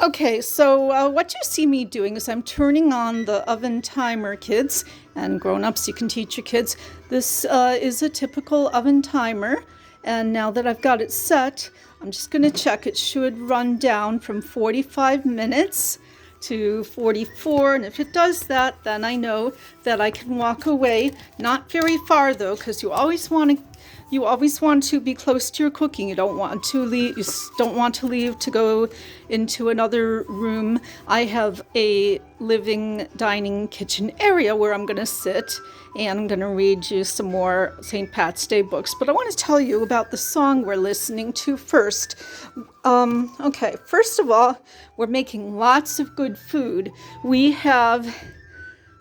Okay, so what you see me doing is I'm turning on the oven timer, kids, and grown-ups, you can teach your kids. This is a typical oven timer, and now that I've got it set, I'm just going to check. It should run down from 45 minutes to 44, and if it does that, then I know that I can walk away. Not very far though, because you always want to be close to your cooking. You don't want to leave to go into another room. I have a living, dining, kitchen area where I'm going to sit, and I'm going to read you some more St. Pat's Day books. But I want to tell you about the song we're listening to first. Okay, first of all, we're making lots of good food.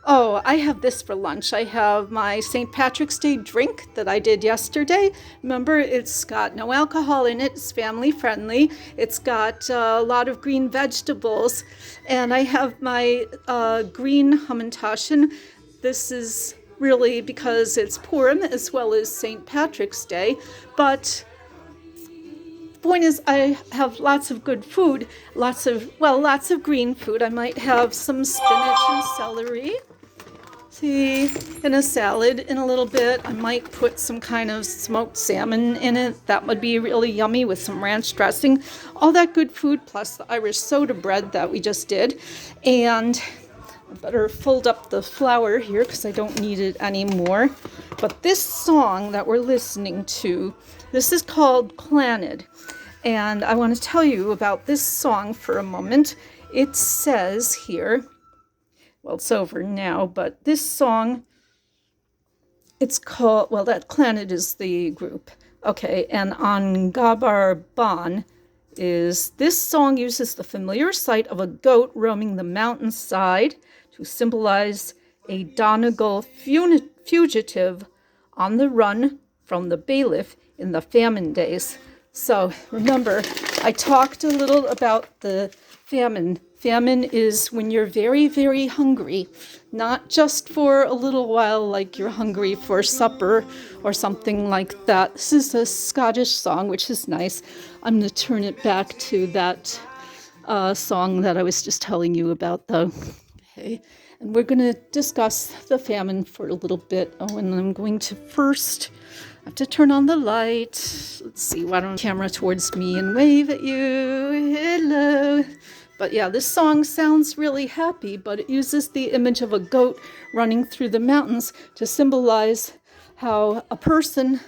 I have this for lunch. I have my St. Patrick's Day drink that I did yesterday. Remember, it's got no alcohol in it. It's family friendly. It's got a lot of green vegetables. And I have my green Hamantaschen. This is really because it's Purim as well as St. Patrick's Day. But the point is, I have lots of good food, lots of green food. I might have some spinach and celery. See, in a salad in a little bit. I might put some kind of smoked salmon in it. That would be really yummy with some ranch dressing. All that good food plus the Irish soda bread that we just did. And I better fold up the flour here because I don't need it anymore. But this song that we're listening to, this is called Planted. And I want to tell you about this song for a moment. It says here, well, it's over now, but this song, it's called, that Clannad is the group. Okay, and on Gabar Ban this song uses the familiar sight of a goat roaming the mountainside to symbolize a Donegal fugitive on the run from the bailiff in the famine days. So remember, I talked a little about the famine. Famine is when you're very, very hungry, not just for a little while like you're hungry for supper or something like that. This is a Scottish song, which is nice. I'm going to turn it back to that song that I was just telling you about, though. Okay, and we're going to discuss the famine for a little bit. Oh, and I'm going to first have to turn on the light. Let's see, why don't camera towards me and wave at you. Hello. But yeah, this song sounds really happy, but it uses the image of a goat running through the mountains to symbolize how a person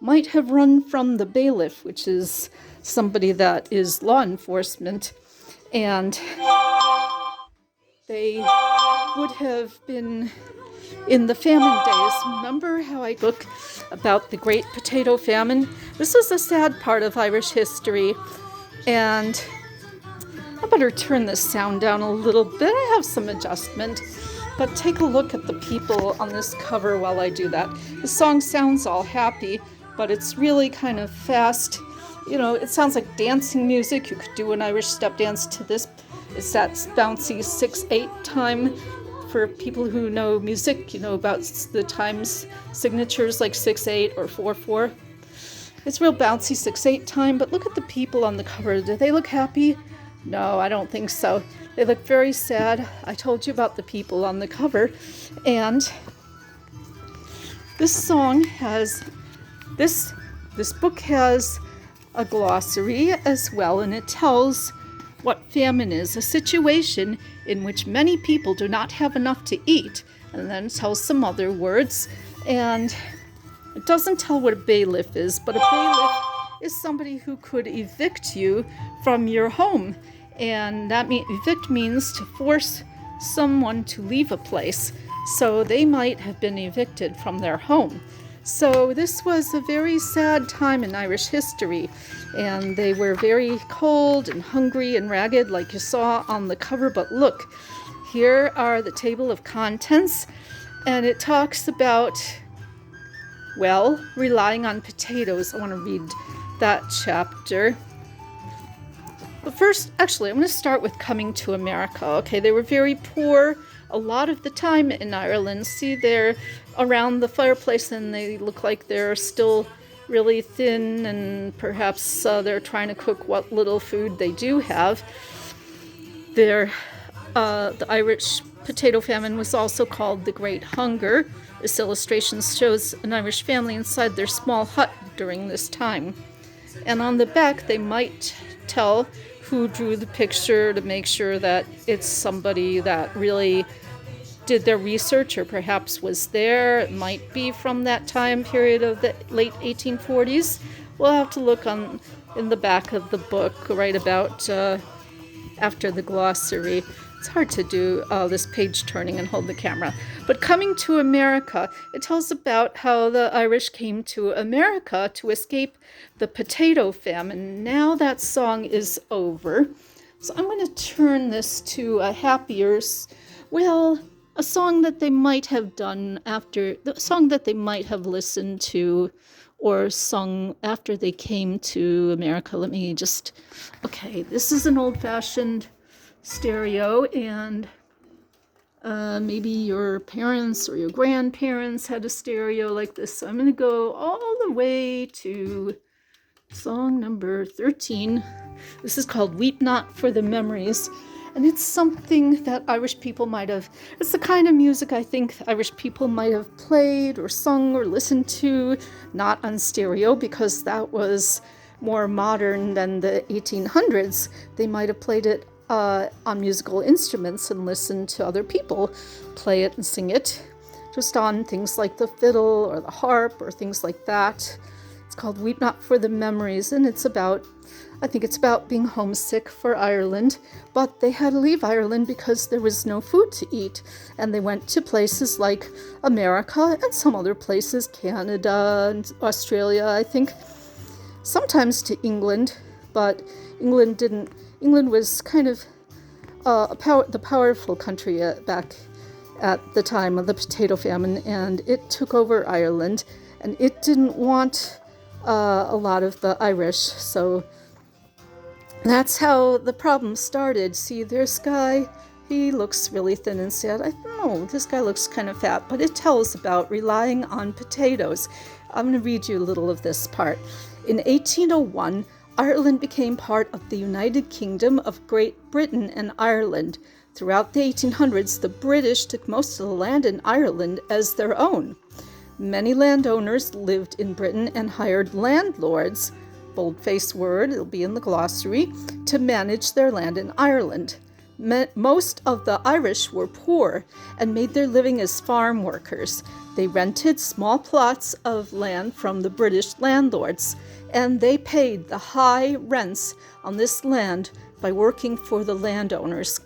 might have run from the bailiff, which is somebody that is law enforcement, and they would have been in the famine days. Remember how I book about the Great Potato Famine? This is a sad part of Irish history, and I better turn this sound down a little bit. I have some adjustment, but take a look at the people on this cover while I do that. The song sounds all happy, but it's really kind of fast. You know, it sounds like dancing music. You could do an Irish step dance to this. It's that bouncy 6/8 time. For people who know music, you know about the times signatures like 6/8 or 4/4. It's real bouncy 6/8 time, but look at the people on the cover. Do they look happy? No, I don't think so. They look very sad. I told you about the people on the cover. And this song has, this book has a glossary as well, and it tells what famine is, a situation in which many people do not have enough to eat. And then it tells some other words. And it doesn't tell what a bailiff is, but a bailiff is somebody who could evict you from your home. And that evict means to force someone to leave a place. So they might have been evicted from their home. So this was a very sad time in Irish history. And they were very cold and hungry and ragged, like you saw on the cover. But look, here are the table of contents. And it talks about, well, relying on potatoes. I want to read that chapter. But first, actually, I'm going to start with coming to America. Okay, they were very poor a lot of the time in Ireland. See, they're around the fireplace and they look like they're still really thin, and perhaps they're trying to cook what little food they do have. The Irish Potato Famine was also called the Great Hunger. This illustration shows an Irish family inside their small hut during this time. And on the back, they might tell who drew the picture to make sure that it's somebody that really did their research or perhaps was there. It might be from that time period of the late 1840s. We'll have to look in the back of the book right about after the glossary. It's hard to do this page turning and hold the camera. But coming to America, it tells about how the Irish came to America to escape the potato famine. Now that song is over. So I'm going to turn this to a happier, a song that they might have done after, the song that they might have listened to or sung after they came to America. Okay, this is an old-fashioned stereo, and maybe your parents or your grandparents had a stereo like this. So I'm going to go all the way to song number 13. This is called Weep Not for the Memories, and it's something that Irish people it's the kind of music I think Irish people might have played or sung or listened to, not on stereo because that was more modern than the 1800s. They might have played it on musical instruments and listen to other people play it and sing it, just on things like the fiddle or the harp or things like that. It's called Weep Not for the Memories, and I think it's about being homesick for Ireland, but they had to leave Ireland because there was no food to eat, and they went to places like America and some other places, Canada and Australia, I think, sometimes to England, but England was kind of the powerful country back at the time of the potato famine, and it took over Ireland, and it didn't want a lot of the Irish, so that's how the problem started. See, there's Guy. He looks really thin and sad. I don't know, this guy looks kind of fat, but it tells about relying on potatoes. I'm going to read you a little of this part. In 1801, Ireland became part of the United Kingdom of Great Britain and Ireland. Throughout the 1800s, the British took most of the land in Ireland as their own. Many landowners lived in Britain and hired landlords, bold-faced word, it'll be in the glossary, to manage their land in Ireland. Most of the Irish were poor and made their living as farm workers. They rented small plots of land from the British landlords, and they paid the high rents on this land by working for the landowners.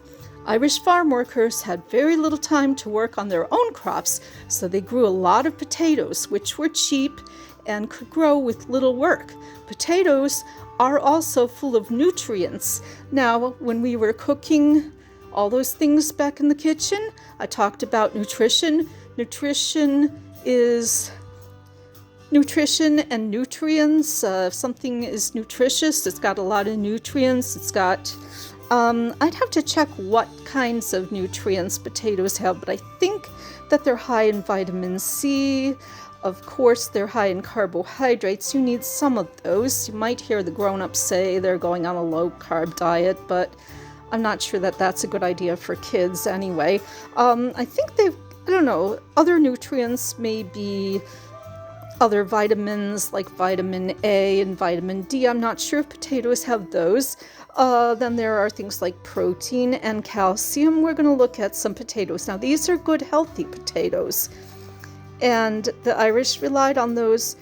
Irish farm workers had very little time to work on their own crops, so they grew a lot of potatoes, which were cheap and could grow with little work. Potatoes are also full of nutrients. Now, when we were cooking all those things back in the kitchen, I talked about nutrition. Nutrition and nutrients. If something is nutritious, it's got a lot of nutrients. It's got, I'd have to check what kinds of nutrients potatoes have, but I think that they're high in vitamin C. Of course, they're high in carbohydrates. You need some of those. You might hear the grown-ups say they're going on a low-carb diet, but I'm not sure that that's a good idea for kids anyway. I think other nutrients may be other vitamins like vitamin A and vitamin D. I'm not sure if potatoes have those. Then there are things like protein and calcium. We're going to look at some potatoes. Now, these are good, healthy potatoes. And the Irish relied on those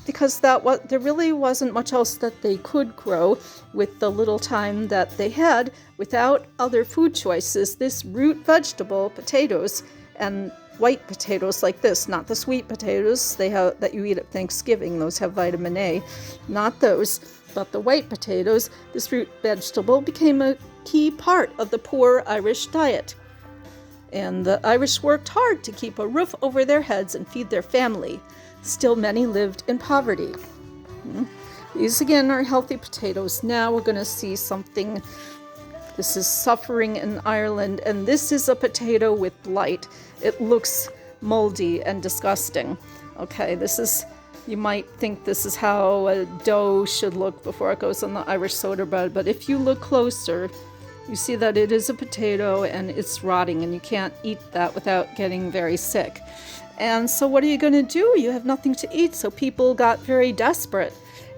because there really wasn't much else that they could grow with the little time that they had without other food choices. This root vegetable, potatoes, and white potatoes like this, not the sweet potatoes that you eat at Thanksgiving. Those have vitamin A, not those, but the white potatoes. This root vegetable became a key part of the poor Irish diet. And the Irish worked hard to keep a roof over their heads and feed their family. Still, many lived in poverty. These, again, are healthy potatoes. Now we're going to see something. This is suffering in Ireland, and this is a potato with blight. It looks moldy and disgusting. Okay, you might think this is how a dough should look before it goes on the Irish soda bread, but if you look closer, You see that it is a potato and it's rotting, and you can't eat that without getting very sick. And so what are you going to do? You have nothing to eat. So people got very desperate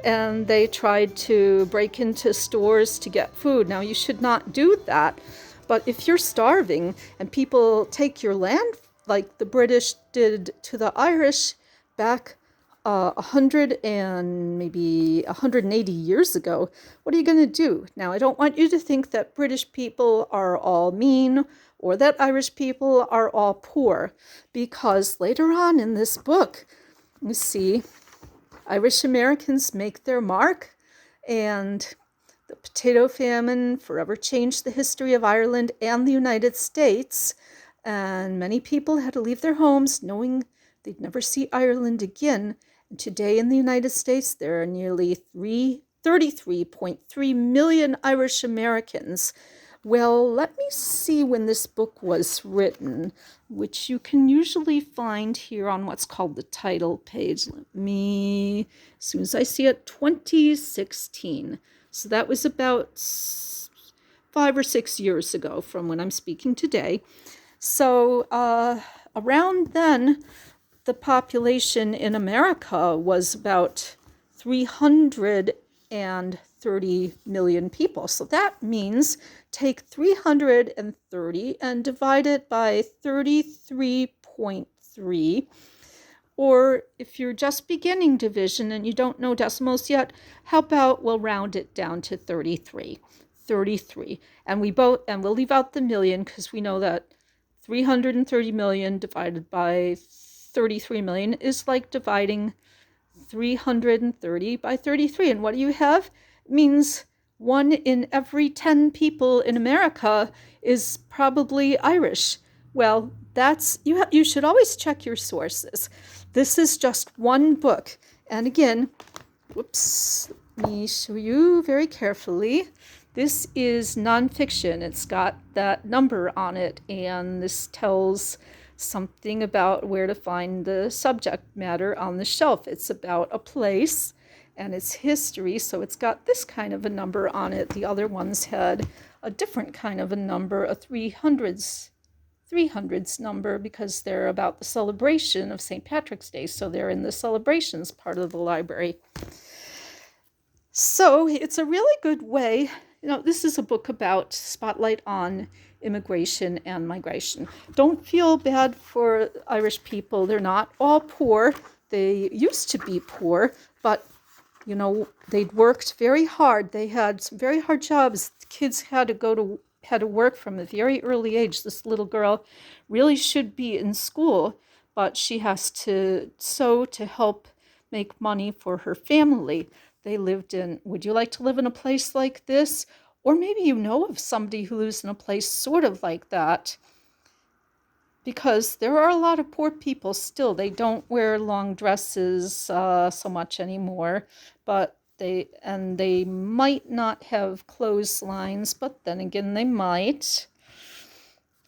and they tried to break into stores to get food. Now, you should not do that. But if you're starving and people take your land, like the British did to the Irish back 100 and maybe 180 years ago, what are you going to do? Now, I don't want you to think that British people are all mean or that Irish people are all poor, because later on in this book, you see Irish Americans make their mark, and the potato famine forever changed the history of Ireland and the United States, and many people had to leave their homes knowing they'd never see Ireland again. And today in the United States, there are nearly 33.3 million Irish Americans. Well, let me see when this book was written, which you can usually find here on what's called the title page. As soon as I see it, 2016. So that was about 5 or 6 years ago from when I'm speaking today. So around then, the population in America was about 330 million people. So that means take 330 and divide it by 33.3. Or if you're just beginning division and you don't know decimals yet, how about we'll round it down to 33. 33. And we'll leave out the million, because we know that 330 million divided by 33 million is like dividing 330 by 33. And what do you have? It means 1 in every 10 people in America is probably Irish. Well, you should always check your sources. This is just one book. And again, whoops, let me show you very carefully. This is nonfiction. It's got that number on it, and this tells something about where to find the subject matter on the shelf. It's about a place and its history, so it's got this kind of a number on it. The other ones had a different kind of a number, a 300s number, because they're about the celebration of St. Patrick's Day, so they're in the celebrations part of the library. So it's a really good way. This is a book about spotlight on immigration and migration. Don't feel bad for Irish people. They're not all poor. They used to be poor, but they'd worked very hard. They had some very hard jobs. The kids had to work from a very early age. This little girl really should be in school, but she has to sew to help make money for her family. Would you like to live in a place like this? Or maybe you know of somebody who lives in a place sort of like that. Because there are a lot of poor people still. They don't wear long dresses so much anymore, but they might not have clotheslines, but then again they might.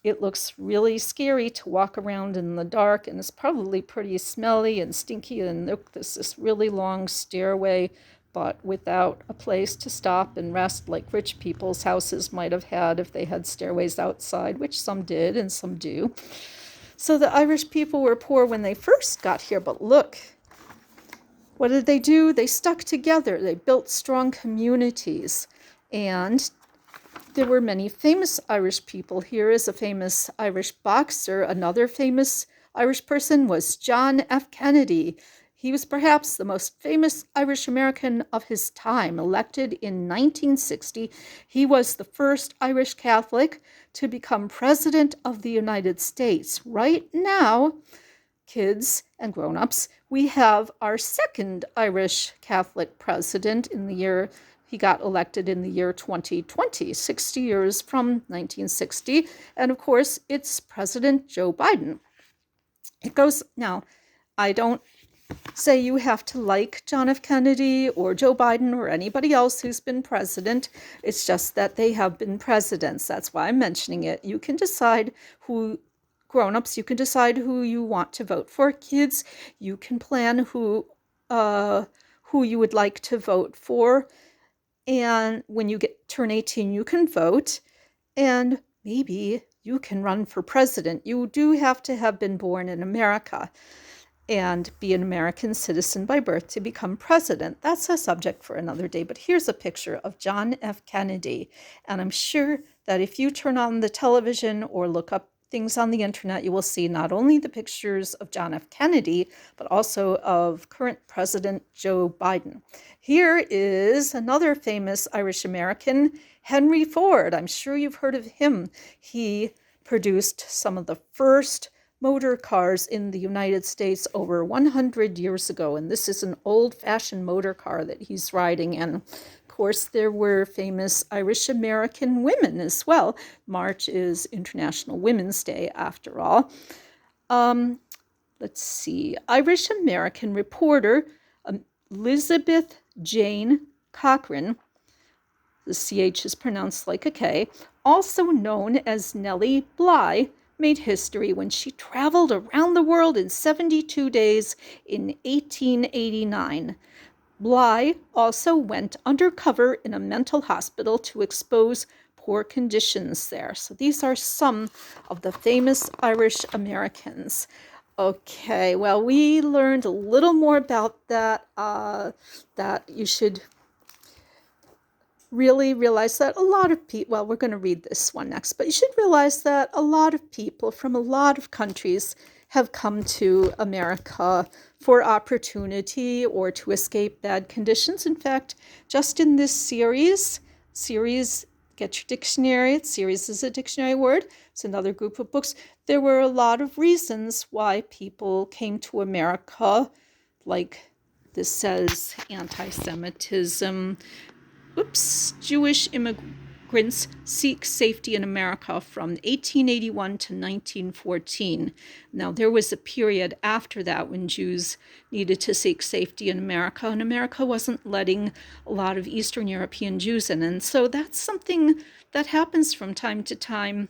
It looks really scary to walk around in the dark, and it's probably pretty smelly and stinky, and there's this really long stairway, but without a place to stop and rest like rich people's houses might have had if they had stairways outside, which some did and some do. So the Irish people were poor when they first got here, but look, what did they do? They stuck together. They built strong communities, and there were many famous Irish people. Here is a famous Irish boxer. Another famous Irish person was John F. Kennedy. He was perhaps the most famous Irish American of his time. Elected in 1960, he was the first Irish Catholic to become President of the United States. Right now, kids and grown-ups, we have our second Irish Catholic president he got elected in the year 2020, 60 years from 1960. And of course, it's President Joe Biden. Now, I don't say you have to like John F. Kennedy or Joe Biden or anybody else who's been president. It's just that they have been presidents. That's why I'm mentioning it. You can decide grown-ups, you can decide who you want to vote for. Kids, you can plan who you would like to vote for. And when you turn 18, you can vote. and maybe you can run for president. You do have to have been born in America and be an American citizen by birth to become president. That's a subject for another day, but here's a picture of John F. Kennedy. And I'm sure that if you turn on the television or look up things on the internet, you will see not only the pictures of John F. Kennedy, but also of current President Joe Biden. Here is another famous Irish American, Henry Ford. I'm sure you've heard of him. He produced some of the first motor cars in the United States over 100 years ago, and this is an old-fashioned motor car that he's riding in. Of course, there were famous Irish American women as well. March is International Women's Day, after all. Let's see. Irish American reporter Elizabeth Jane Cochrane, the CH is pronounced like a K, also known as Nellie Bly, made history when she traveled around the world in 72 days in 1889. Bly also went undercover in a mental hospital to expose poor conditions there. So these are some of the famous Irish Americans. Okay, well, we learned a little more about that, that you should really realize that a lot of people, well, we're going to read this one next, but you should realize that a lot of people from a lot of countries have come to America for opportunity or to escape bad conditions. In fact, just in this series, get your dictionary, series is a dictionary word, it's another group of books. There were a lot of reasons why people came to America, like this says anti-Semitism, Jewish immigrants seek safety in America from 1881 to 1914. Now, there was a period after that when Jews needed to seek safety in America, and America wasn't letting a lot of Eastern European Jews in. And so that's something that happens from time to time.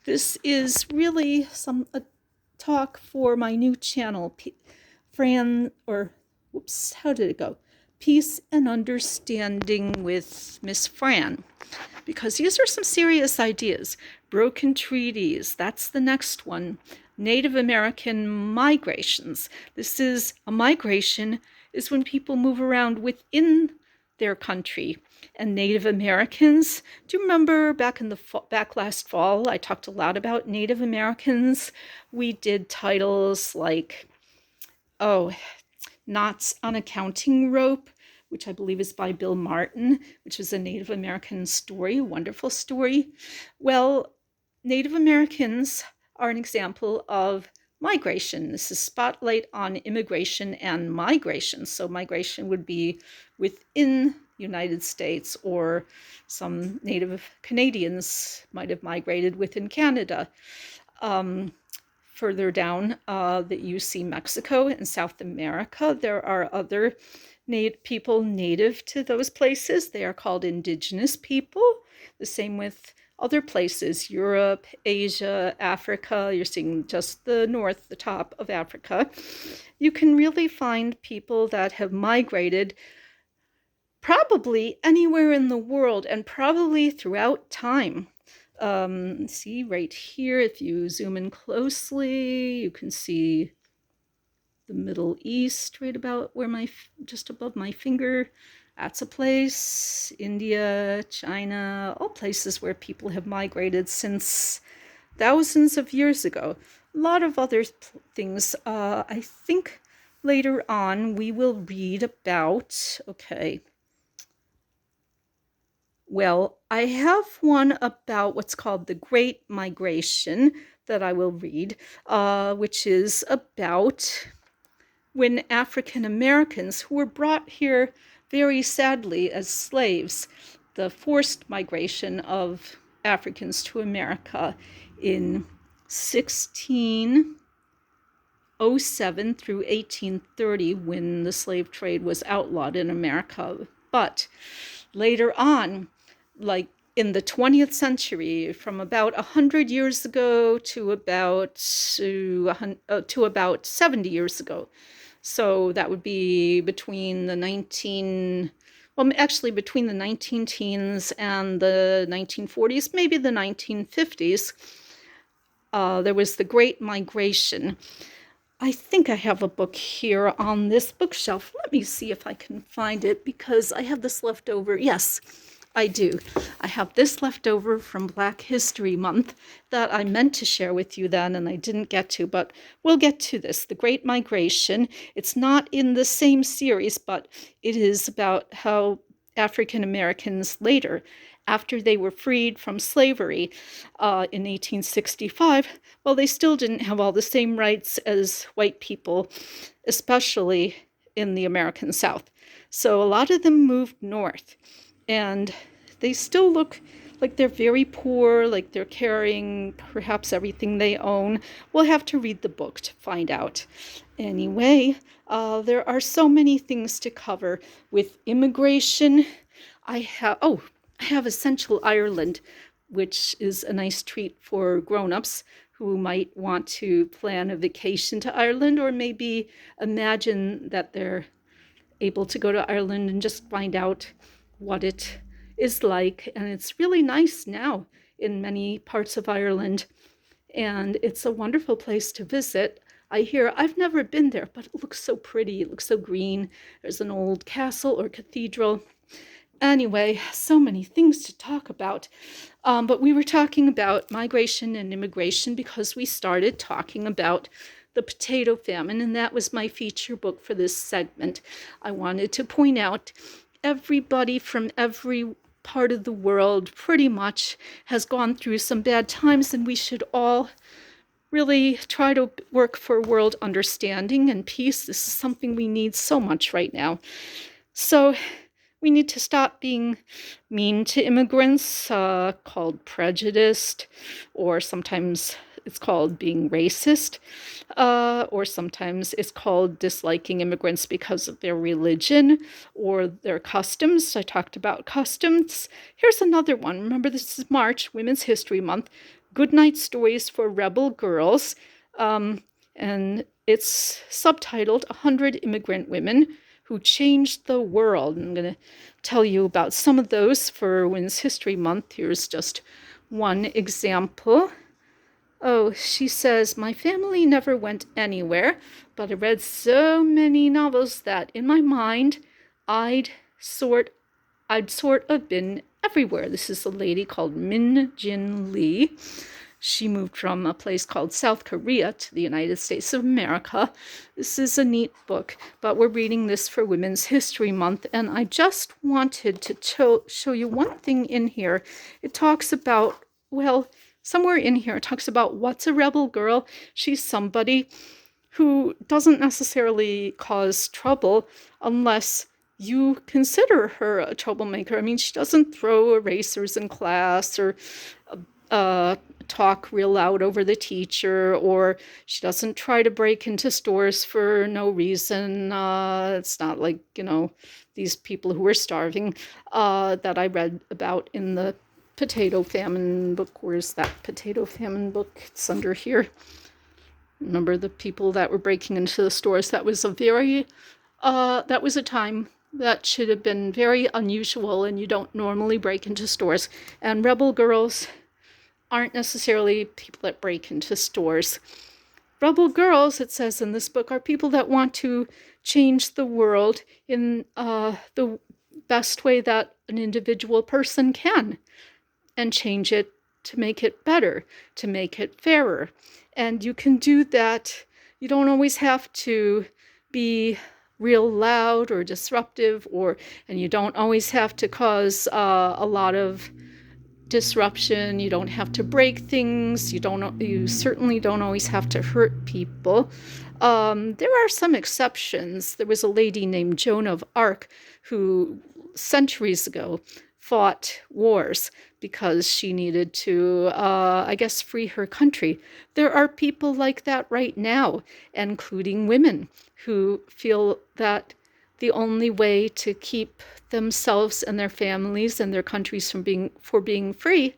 This is really a talk for my new channel, how did it go? Peace and Understanding with Ms Fran, because these are some serious ideas. Broken treaties, that's the next one. Native American migrations. This is a migration is when people move around within their country. And Native Americans, do you remember back last fall, I talked a lot about Native Americans. We did titles like, Knots on a Counting Rope, which I believe is by Bill Martin, which is a Native American story, a wonderful story. Well, Native Americans are an example of migration. This is Spotlight on Immigration and Migration. So migration would be within the United States, or some Native Canadians might have migrated within Canada. Further down that you see Mexico and South America, there are other people native to those places. They are called indigenous people. The same with other places, Europe, Asia, Africa. You're seeing just the north, the top of Africa. You can really find people that have migrated probably anywhere in the world and probably throughout time. See right here, if you zoom in closely, you can see the Middle East right about where just above my finger. That's a place. India, China, all places where people have migrated since thousands of years ago. A lot of other things. I think later on we will read about, well, I have one about what's called the Great Migration that I will read, which is about when African Americans, who were brought here very sadly as slaves, the forced migration of Africans to America in 1607 through 1830, when the slave trade was outlawed in America. But later on, like in the 20th century, from about 100 years ago to about 70 years ago. So that would be between the well, actually between the 19 teens and the 1940s, maybe the 1950s, there was the Great Migration. I think I have a book here on this bookshelf. Let me see if I can find it, because I have this left over. Yes, I do. I have this left over from Black History Month that I meant to share with you then and I didn't get to, but we'll get to this. The Great Migration. It's not in the same series, but it is about how African Americans later, after they were freed from slavery in 1865, well, they still didn't have all the same rights as white people, especially in the American South. So a lot of them moved north, and they still look like they're very poor, like they're carrying perhaps everything they own. We'll have to read the book to find out. Anyway, there are so many things to cover with immigration. I have Essential Ireland, which is a nice treat for grown-ups who might want to plan a vacation to Ireland, or maybe imagine that they're able to go to Ireland and just find out what it is like. And it's really nice now in many parts of Ireland, and it's a wonderful place to visit. I hear, I've never been there, but it looks so pretty. It looks so green. There's an old castle or cathedral. Anyway, so many things to talk about. But we were talking about migration and immigration because we started talking about the potato famine, and that was my feature book for this segment. I wanted to point out everybody from every part of the world pretty much has gone through some bad times, and we should all really try to work for world understanding and peace. This is something we need so much right now. So we need to stop being mean to immigrants, called prejudiced, or sometimes it's called being racist, or sometimes it's called disliking immigrants because of their religion or their customs. I talked about customs. Here's another one. Remember, this is March, Women's History Month. Goodnight Stories for Rebel Girls. And it's subtitled 100 Immigrant Women Who Changed the World. I'm going to tell you about some of those for Women's History Month. Here's just one example. Oh, she says, my family never went anywhere, but I read so many novels that in my mind, I'd sort of been everywhere. This is a lady called Min Jin Lee. She moved from a place called South Korea to the United States of America. This is a neat book, but we're reading this for Women's History Month, and I just wanted to show you one thing in here. It talks about, well, somewhere in here it talks about what's a rebel girl. She's somebody who doesn't necessarily cause trouble unless you consider her a troublemaker. I mean, she doesn't throw erasers in class or talk real loud over the teacher, or she doesn't try to break into stores for no reason. It's not like, these people who were starving that I read about in the Potato Famine book. Where's that Potato Famine book? It's under here. Remember the people that were breaking into the stores? That was that was a time that should have been very unusual, and you don't normally break into stores. And rebel girls aren't necessarily people that break into stores. Rebel girls, it says in this book, are people that want to change the world in the best way that an individual person can, and change it to make it better, to make it fairer. And you can do that. You don't always have to be real loud or disruptive, and you don't always have to cause a lot of disruption. You don't have to break things. You certainly don't always have to hurt people. There are some exceptions. There was a lady named Joan of Arc who centuries ago fought wars because she needed to, free her country. There are people like that right now, including women who feel that the only way to keep themselves and their families and their countries from being free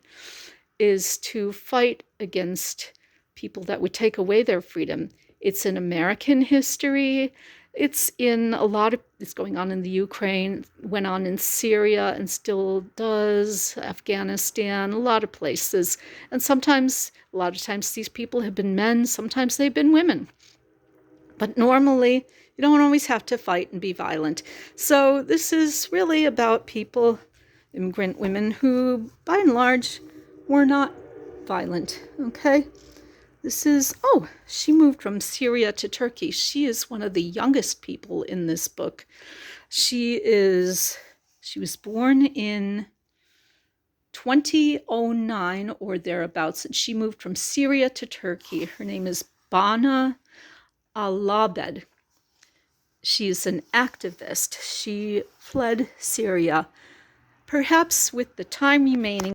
is to fight against people that would take away their freedom. It's in American history. It's going on in the Ukraine, went on in Syria and still does, Afghanistan, a lot of places. And a lot of times these people have been men, sometimes they've been women. But normally, you don't always have to fight and be violent. So this is really about people, immigrant women, who, by and large, were not violent, okay? She moved from Syria to Turkey. She is one of the youngest people in this book. She was born in 2009 or thereabouts, and she moved from Syria to Turkey. Her name is Bana Alabed. She's an activist. She fled Syria. Perhaps with the time remaining,